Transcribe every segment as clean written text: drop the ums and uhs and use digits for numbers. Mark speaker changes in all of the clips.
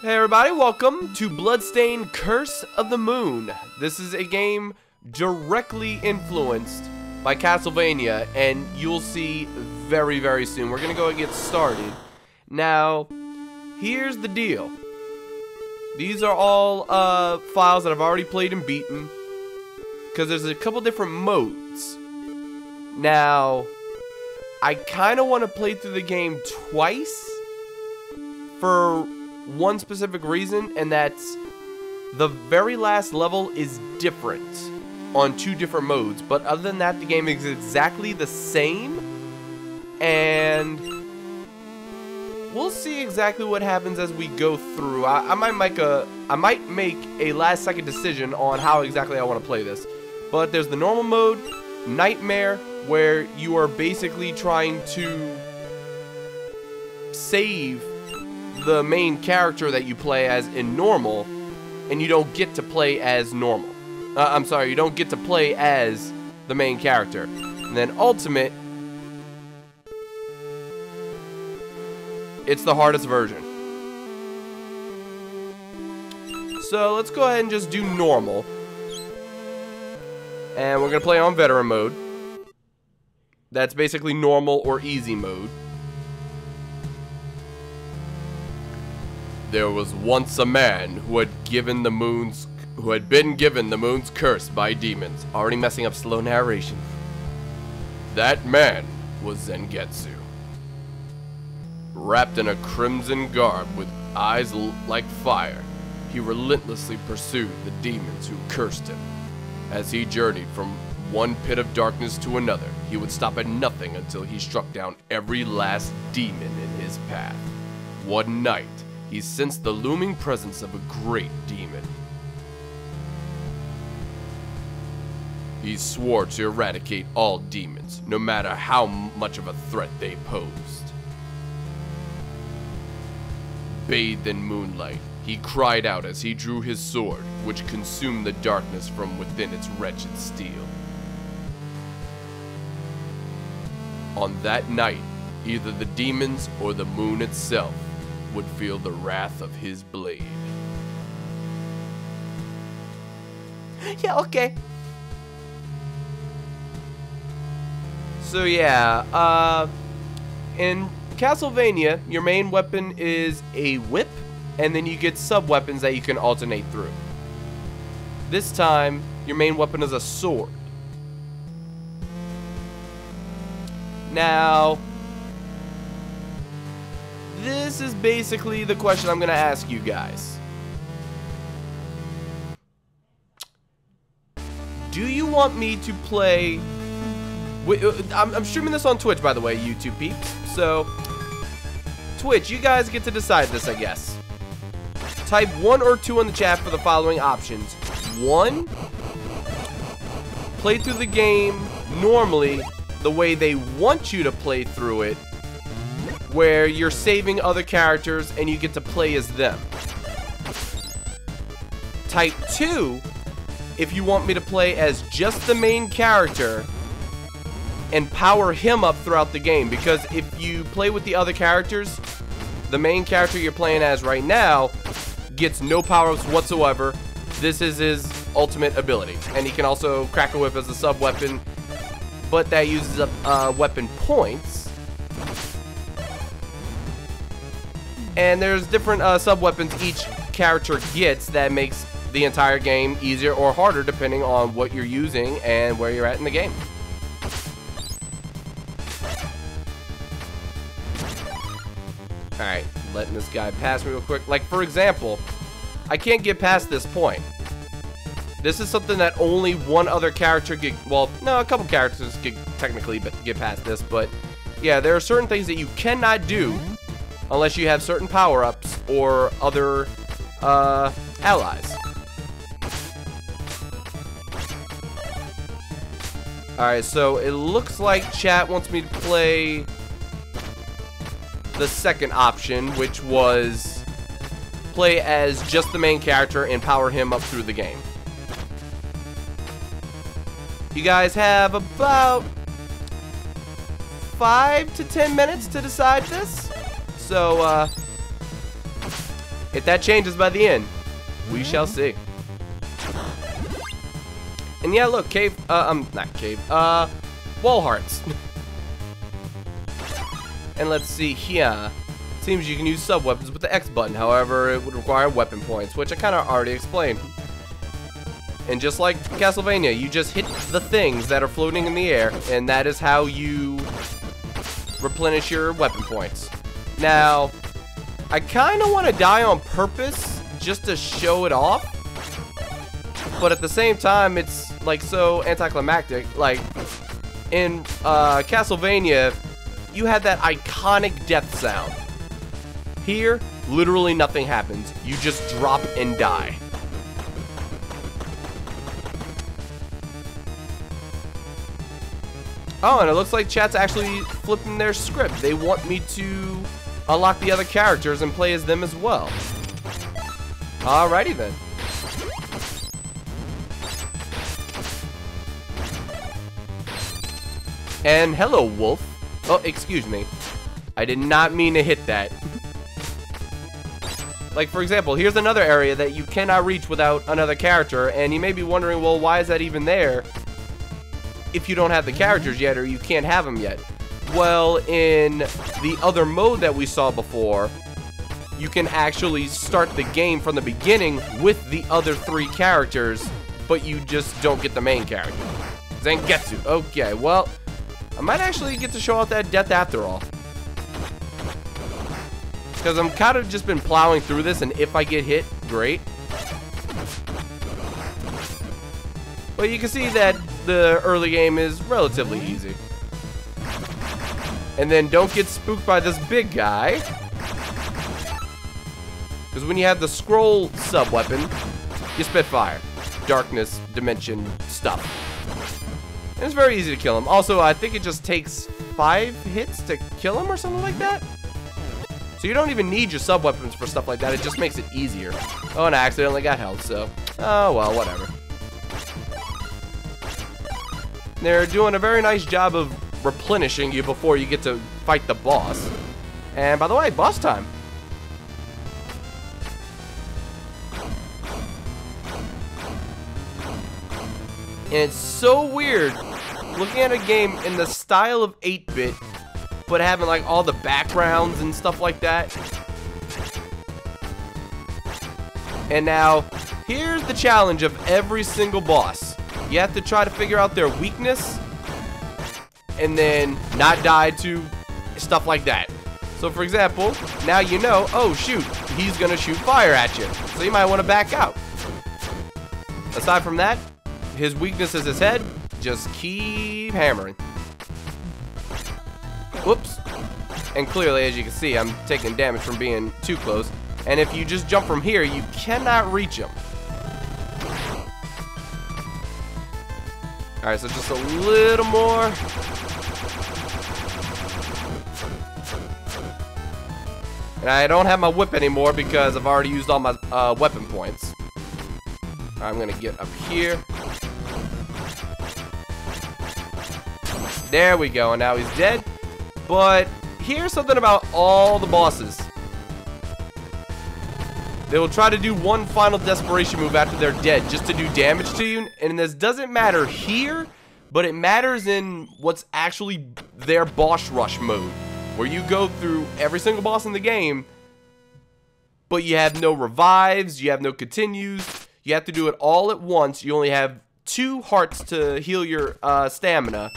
Speaker 1: Hey everybody, welcome to Bloodstained Curse of the Moon. This is a game directly influenced by Castlevania, and you'll see very, very soon. We're gonna go and get started. Now, here's the deal. These are all files that I've already played and beaten, because there's a couple different modes. Now, I kind of want to play through the game twice for one specific reason, and that's the very last level is different on two different modes, but other than that the game is exactly the same, and we'll see exactly what happens as we go through. I might make a last second decision on how exactly I want to play this. But there's the normal mode, Nightmare, where you are basically trying to save the main character that you play as in normal, and you don't get to play as normal. I'm sorry, you don't get to play as the main character. And then Ultimate, it's the hardest version. So let's go ahead and just do normal. And we're going to play on veteran mode. That's basically normal or easy mode. There was once a man who had been given the moon's curse by demons. Already messing up slow narration. That man was Zangetsu. Wrapped in a crimson garb with eyes like fire, he relentlessly pursued the demons who cursed him. As he journeyed from one pit of darkness to another, he would stop at nothing until he struck down every last demon in his path. One night, he sensed the looming presence of a great demon. He swore to eradicate all demons, no matter how much of a threat they posed. Bathed in moonlight, he cried out as he drew his sword, which consumed the darkness from within its wretched steel. On that night, either the demons or the moon itself would feel the wrath of his blade. Yeah, okay. So yeah, in Castlevania, your main weapon is a whip, and then you get sub-weapons that you can alternate through. This time, your main weapon is a sword. Now, this is basically the question I'm going to ask you guys. Do you want me to play... I'm streaming this on Twitch, by the way, YouTube peeps. So, Twitch, you guys get to decide this, I guess. Type 1 or 2 in the chat for the following options. 1, play through the game normally the way they want you to play through it, where you're saving other characters and you get to play as them. Type 2, if you want me to play as just the main character and power him up throughout the game, because if you play with the other characters, the main character you're playing as right now gets no power-ups whatsoever. This is his ultimate ability, and he can also crack a whip as a sub-weapon, but that uses up weapon points. And there's different sub-weapons each character gets that makes the entire game easier or harder depending on what you're using and where you're at in the game. Alright, letting this guy pass me real quick. Like, for example, I can't get past this point. This is something that only one other character get, well, no, a couple characters can technically get past this, but yeah, there are certain things that you cannot do unless you have certain power-ups or other allies. Alright, so it looks like chat wants me to play the second option, which was play as just the main character and power him up through the game. You guys have about 5 to 10 minutes to decide this. So, If that changes by the end, we shall see. And yeah, look, wall hearts. And let's see here. Seems you can use sub-weapons with the X button. However, it would require weapon points, which I kind of already explained. And just like Castlevania, you just hit the things that are floating in the air, and that is how you replenish your weapon points. Now, I kind of want to die on purpose just to show it off. But at the same time, it's like so anticlimactic. Like in Castlevania, you had that iconic death sound. Here, literally nothing happens. You just drop and die. Oh, and it looks like chat's actually flipping their script. They want me to unlock the other characters and play as them as well. Alrighty then. And hello, Wolf. Oh, excuse me. I did not mean to hit that. Like, for example, here's another area that you cannot reach without another character, and you may be wondering, well, why is that even there if you don't have the characters yet, or you can't have them yet? Well, in the other mode that we saw before, you can actually start the game from the beginning with the other 3 characters, but you just don't get the main character. Zangetsu. Okay, well, I might actually get to show off that death after all. Because I'm kind of just been plowing through this, and if I get hit, great. But you can see that the early game is relatively easy. And then don't get spooked by this big guy. Because when you have the scroll sub-weapon, you spit fire. Darkness, dimension, stuff. And it's very easy to kill him. Also, I think it just takes 5 hits to kill him or something like that. So you don't even need your sub-weapons for stuff like that. It just makes it easier. Oh, and I accidentally got health, so... oh, well, whatever. They're doing a very nice job of replenishing you before you get to fight the boss. And by the way, boss time. And it's so weird looking at a game in the style of 8-bit, but having like all the backgrounds and stuff like that. And now, here's the challenge of every single boss. You have to try to figure out their weakness, and then not die to stuff like that. So for example, now you know, oh shoot, he's gonna shoot fire at you. So you might want to back out. Aside from that, his weakness is his head. Just keep hammering. Whoops. And clearly, as you can see, I'm taking damage from being too close. And if you just jump from here, you cannot reach him. Alright, so just a little more. And I don't have my whip anymore because I've already used all my weapon points. I'm gonna get up here. There we go, and now he's dead. But here's something about all the bosses. They will try to do one final desperation move after they're dead just to do damage to you. And this doesn't matter here, but it matters in what's actually their boss rush mode, where you go through every single boss in the game, but you have no revives, you have no continues. You have to do it all at once. You only have 2 hearts to heal your stamina.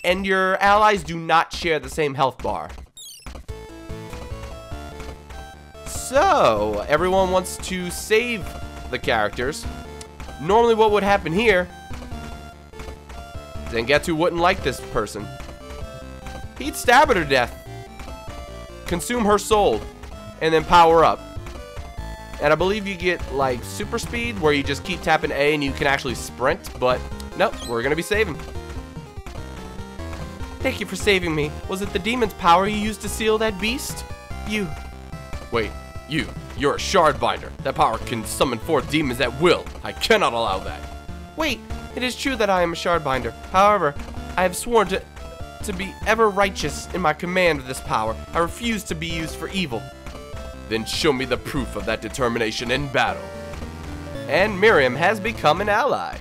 Speaker 1: And your allies do not share the same health bar. So, everyone wants to save the characters. Normally what would happen here, Zangetsu wouldn't like this person. He'd stab her to death, consume her soul, and then power up. And I believe you get like super speed where you just keep tapping A and you can actually sprint, but nope, we're gonna be saving. Thank you for saving me. Was it the demon's power you used to seal that beast? Wait, you're a shardbinder. That power can summon forth demons at will. I cannot allow that. Wait, it is true that I am a shardbinder. However, I have sworn to be ever righteous in my command of this power. I refuse to be used for evil. Then show me the proof of that determination in battle. And Miriam has become an ally.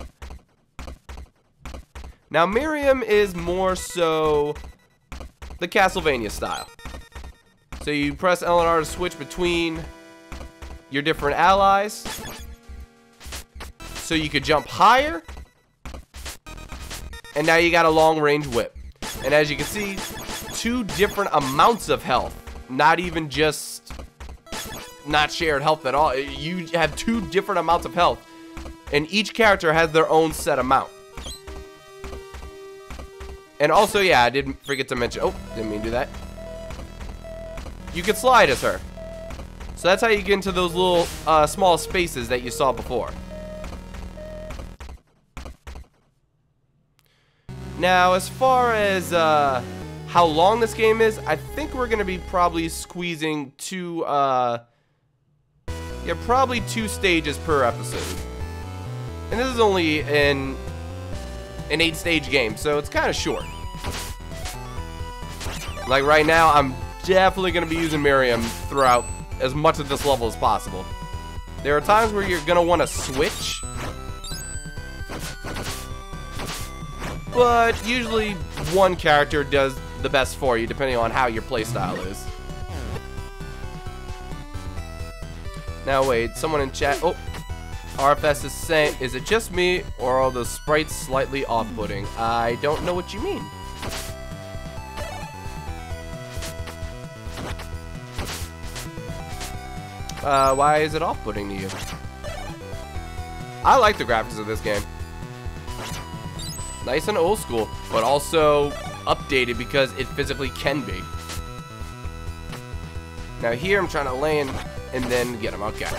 Speaker 1: Now, Miriam is more so the Castlevania style. So you press L and R to switch between your different allies. So you could jump higher. And now you got a long-range whip. And as you can see, 2 different amounts of health. Not even just not shared health at all. You have 2 different amounts of health. And each character has their own set amount. And also, yeah, I didn't forget to mention. Oh, didn't mean to do that. You can slide as her. So that's how you get into those little small spaces that you saw before. Now, as far as how long this game is, I think we're going to be probably squeezing 2, probably 2 stages per episode. And this is only an 8-stage game, so it's kind of short. Like right now, I'm definitely going to be using Miriam throughout as much of this level as possible. There are times where you're going to want to switch. But usually one character does the best for you, depending on how your playstyle is. Now wait, someone in chat. Oh, RFS is saying, is it just me, or are those sprites slightly off-putting? I don't know what you mean. Why is it off-putting to you? I like the graphics of this game. Nice and old school, but also updated because it physically can be. Now here I'm trying to land and then get him. Okay.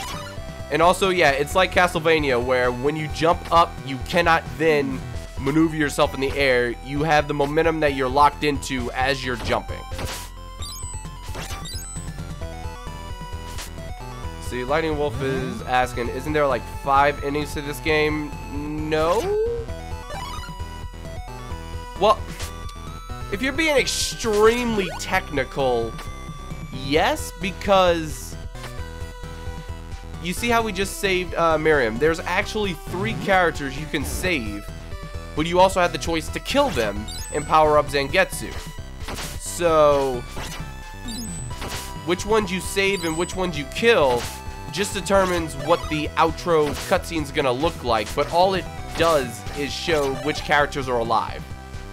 Speaker 1: And also, yeah, it's like Castlevania where when you jump up, you cannot then maneuver yourself in the air. You have the momentum that you're locked into as you're jumping. See, Lightning Wolf is asking, isn't there like 5 endings to this game? No? Well, if you're being extremely technical, yes, because you see how we just saved Miriam. There's actually 3 characters you can save, but you also have the choice to kill them and power up Zangetsu. So, which ones you save and which ones you kill just determines what the outro cutscene is going to look like, but all it does is show which characters are alive.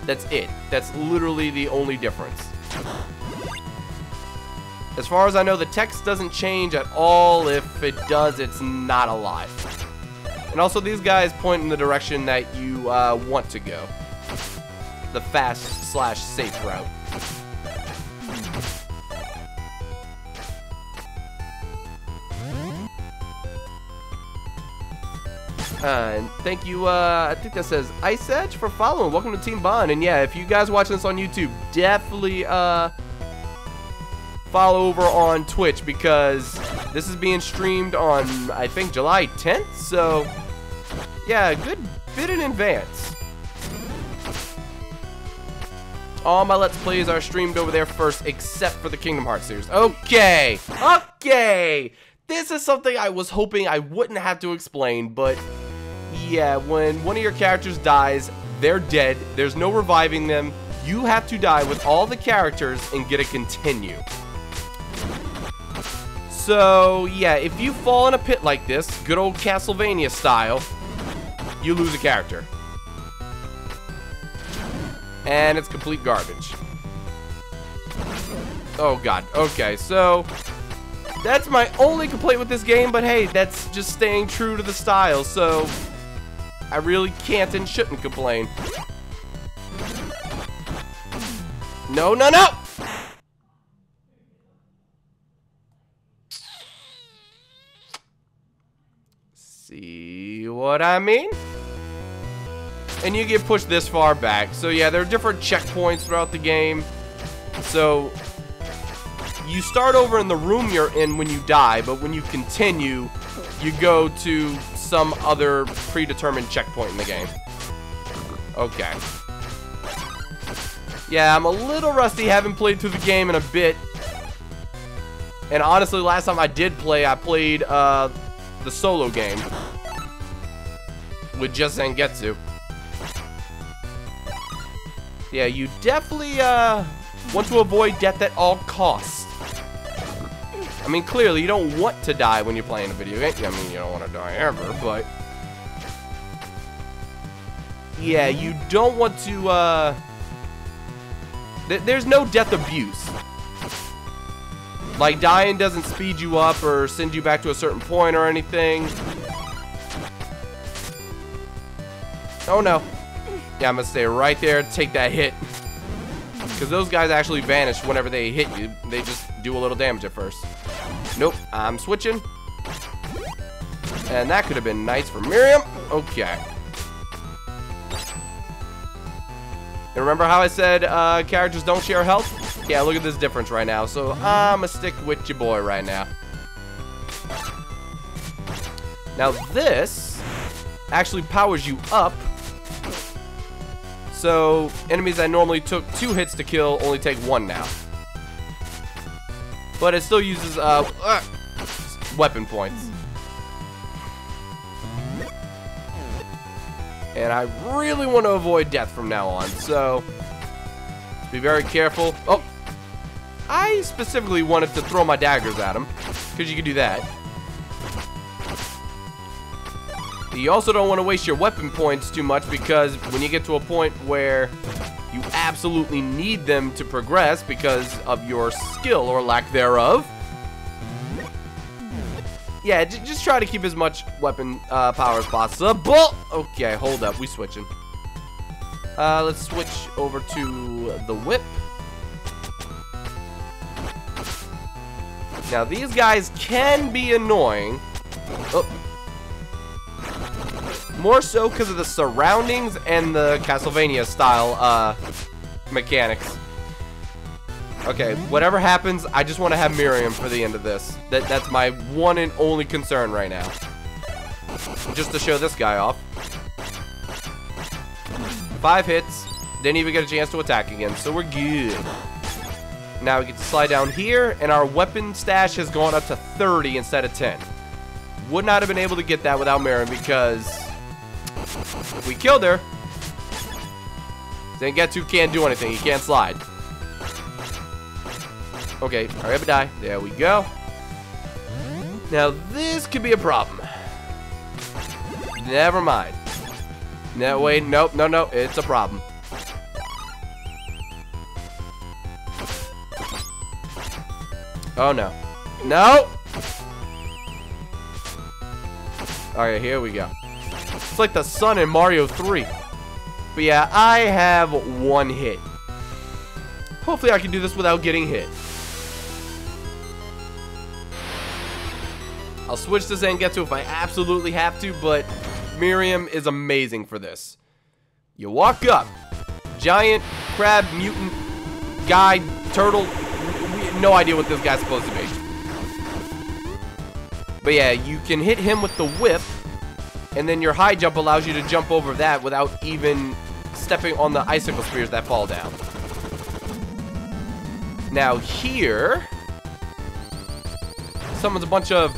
Speaker 1: That's it. That's literally the only difference. As far as I know, the text doesn't change at all. If it does, it's not alive. And also, these guys point in the direction that you want to go. The fast/safe route. And thank you, I think that says Ice Edge for following. Welcome to Team Bond. And yeah, if you guys watching this on YouTube, definitely follow over on Twitch, because this is being streamed on, I think, July 10th. So yeah, a good bit in advance. All my Let's Plays are streamed over there first, except for the Kingdom Hearts series. Okay, okay. This is something I was hoping I wouldn't have to explain, but yeah, when one of your characters dies, they're dead. There's no reviving them. You have to die with all the characters and get a continue. So yeah, if you fall in a pit like this, good old Castlevania style, you lose a character. And it's complete garbage. Oh god, okay, so that's my only complaint with this game, but hey, that's just staying true to the style, so I really can't and shouldn't complain. No, no, no! See what I mean? And you get pushed this far back. So yeah, there are different checkpoints throughout the game. So you start over in the room you're in when you die, but when you continue, you go to some other predetermined checkpoint in the game. Okay. Yeah, I'm a little rusty, haven't played through the game in a bit. And honestly, last time I did play, I played the solo game with just Zangetsu. Yeah, you definitely want to avoid death at all costs. I mean, clearly, you don't want to die when you're playing a video game. I mean, you don't want to die ever, but... yeah, you don't want to, there's no death abuse. Like, dying doesn't speed you up or send you back to a certain point or anything. Oh, no. Yeah, I'm gonna stay right there, take that hit. Because those guys actually vanish whenever they hit you. They just do a little damage at first. Nope, I'm switching. And that could have been nice for Miriam. Okay. And remember how I said characters don't share health? Yeah, look at this difference right now. So I'm gonna stick with your boy right now. Now this actually powers you up. So enemies that normally took 2 hits to kill only take 1 now. But it still uses weapon points. And I really want to avoid death from now on, so be very careful. Oh, I specifically wanted to throw my daggers at him, because you can do that. You also don't want to waste your weapon points too much, because when you get to a point where you absolutely need them to progress because of your skill or lack thereof, yeah, just try to keep as much weapon power as possible. Okay, hold up. We switching. Let's switch over to the whip. Now, these guys can be annoying. Oh. More so because of the surroundings and the Castlevania style mechanics. Okay, whatever happens, I just want to have Miriam for the end of this. That's my one and only concern right now. Just to show this guy off. 5 hits. Didn't even get a chance to attack again, so we're good. Now we get to slide down here, and our weapon stash has gone up to 30 instead of 10. Would not have been able to get that without Miriam because we killed her. Zangetsu can't do anything. He can't slide. Okay, hurry up and die. There we go. Now, this could be a problem. Never mind. No, wait, nope, no, it's a problem. Oh, no. No! Alright, here we go. It's like the sun in Mario 3. But yeah, I have 1 hit. Hopefully I can do this without getting hit. I'll switch to Zangetsu if I absolutely have to, but Miriam is amazing for this. You walk up. Giant, crab, mutant, guy, turtle. We have no idea what this guy's supposed to be. But yeah, you can hit him with the whip, and then your high jump allows you to jump over that without even stepping on the icicle spears that fall down. Now here, summons a bunch of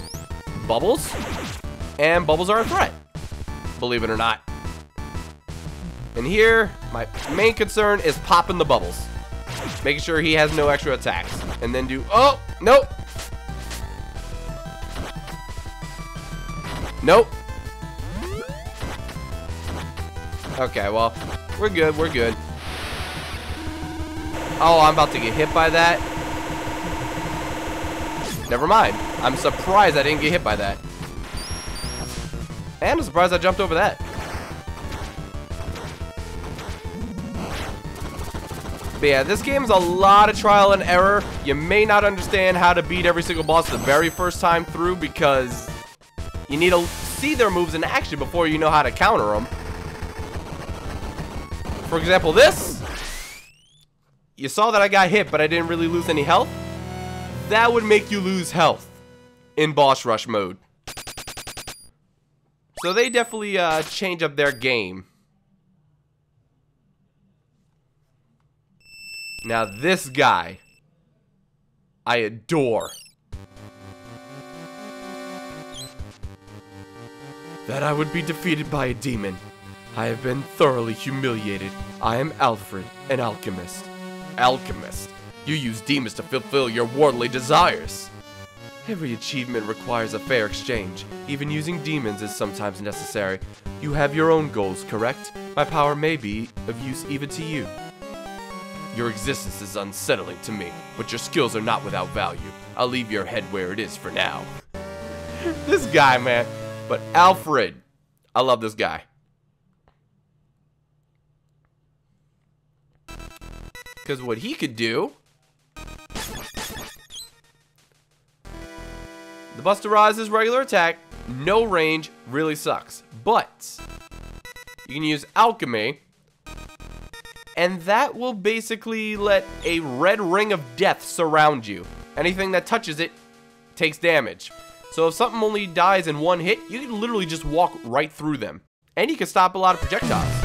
Speaker 1: bubbles, and bubbles are a threat, believe it or not. And here, my main concern is popping the bubbles, making sure he has no extra attacks, and then do, oh, nope. Nope. Okay, well, we're good, we're good. Oh, I'm about to get hit by that. Never mind. I'm surprised I didn't get hit by that. And I'm surprised I jumped over that. But yeah, this game's a lot of trial and error. You may not understand how to beat every single boss the very first time through because you need to see their moves in action before you know how to counter them. For example, this. You saw that I got hit, but I didn't really lose any health. That would make you lose health in boss rush mode. So they definitely change up their game. Now this guy, I adore. that I would be defeated by a demon. I have been thoroughly humiliated. I am Alfred, an alchemist. Alchemist? You use demons to fulfill your worldly desires. Every achievement requires a fair exchange. Even using demons is sometimes necessary. You have your own goals, correct? My power may be of use even to you. Your existence is unsettling to me, but your skills are not without value. I'll leave your head where it is for now. This guy, man. But Alfred, I love this guy. Because what he could do... The Buster Rise's regular attack, no range, really sucks. But you can use alchemy, and that will basically let a red ring of death surround you. Anything that touches it takes damage. So if something only dies in one hit, you can literally just walk right through them. And you can stop a lot of projectiles.